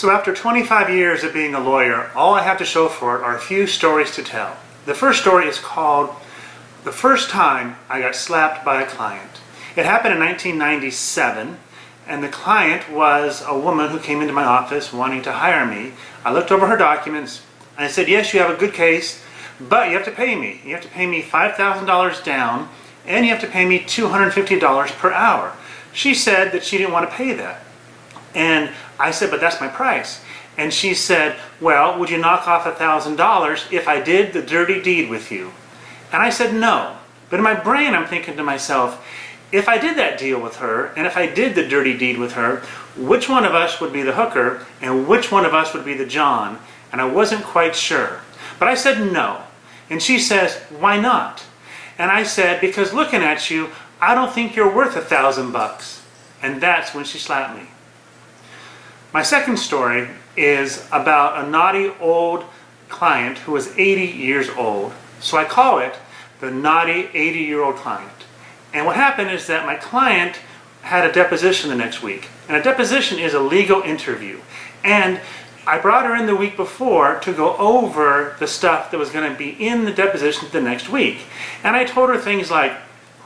So after 25 years of being a lawyer, all I have to show for it are a few stories to tell. The first story is called The First Time I Got Slapped by a Client. It happened in 1997, and the client was a woman who came into my office wanting to hire me. I looked over her documents, and I said, yes, you have a good case, but you have to pay me. You have to pay me $5,000 down, and you have to pay me $250 per hour. She said that she didn't want to pay that. And I said, but that's my price. And she said, well, would you knock off $1,000 if I did the dirty deed with you? And I said, no. But in my brain, I'm thinking to myself, if I did that deal with her, and if I did the dirty deed with her, which one of us would be the hooker, and which one of us would be the John? And I wasn't quite sure. But I said no. And she says, why not? And I said, because looking at you, I don't think you're worth $1,000. And that's when she slapped me. My second story is about a naughty old client who was 80 years old. So I call it the naughty 80-year-old client. And what happened is that my client had a deposition the next week. And a deposition is a legal interview. And I brought her in the week before to go over the stuff that was going to be in the deposition the next week. And I told her things like,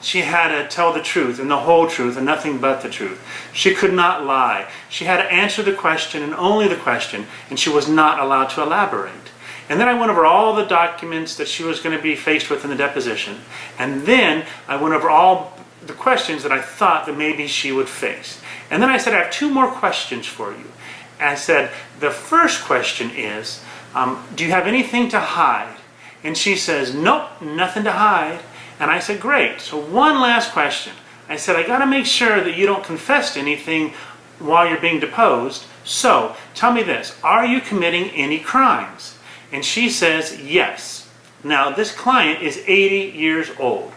she had to tell the truth and the whole truth and nothing but the truth. She could not lie. She had to answer the question and only the question, and she was not allowed to elaborate. And then I went over all the documents that she was going to be faced with in the deposition. And then I went over all the questions that I thought that maybe she would face. And then I said, I have two more questions for you. And I said, the first question is, do you have anything to hide? And she says, nope, nothing to hide. And I said, great. So one last question. I said, I got to make sure that you don't confess to anything while you're being deposed. So tell me this, are you committing any crimes? And she says, yes. Now this client is 80 years old.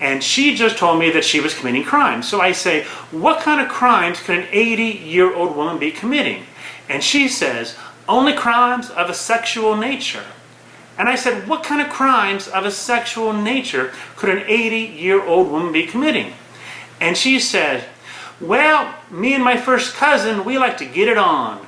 And she just told me that she was committing crimes. So I say, what kind of crimes could an 80-year-old woman be committing? And she says, only crimes of a sexual nature. And I said, what kind of crimes of a sexual nature could an 80-year-old woman be committing? And she said, well, me and my first cousin, we like to get it on.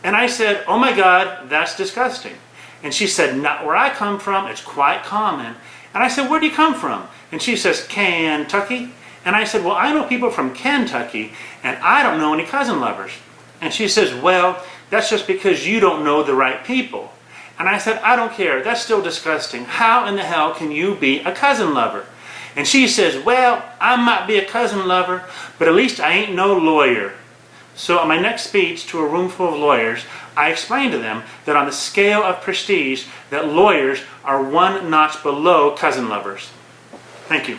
And I said, oh my God, that's disgusting. And she said, not where I come from, it's quite common. And I said, where do you come from? And she says, Kentucky. And I said, well, I know people from Kentucky, and I don't know any cousin lovers. And she says, well, that's just because you don't know the right people. And I said, I don't care, that's still disgusting. How in the hell can you be a cousin lover? And she says, well, I might be a cousin lover, but at least I ain't no lawyer. So in my next speech to a room full of lawyers, I explained to them that on the scale of prestige, that lawyers are one notch below cousin lovers. Thank you.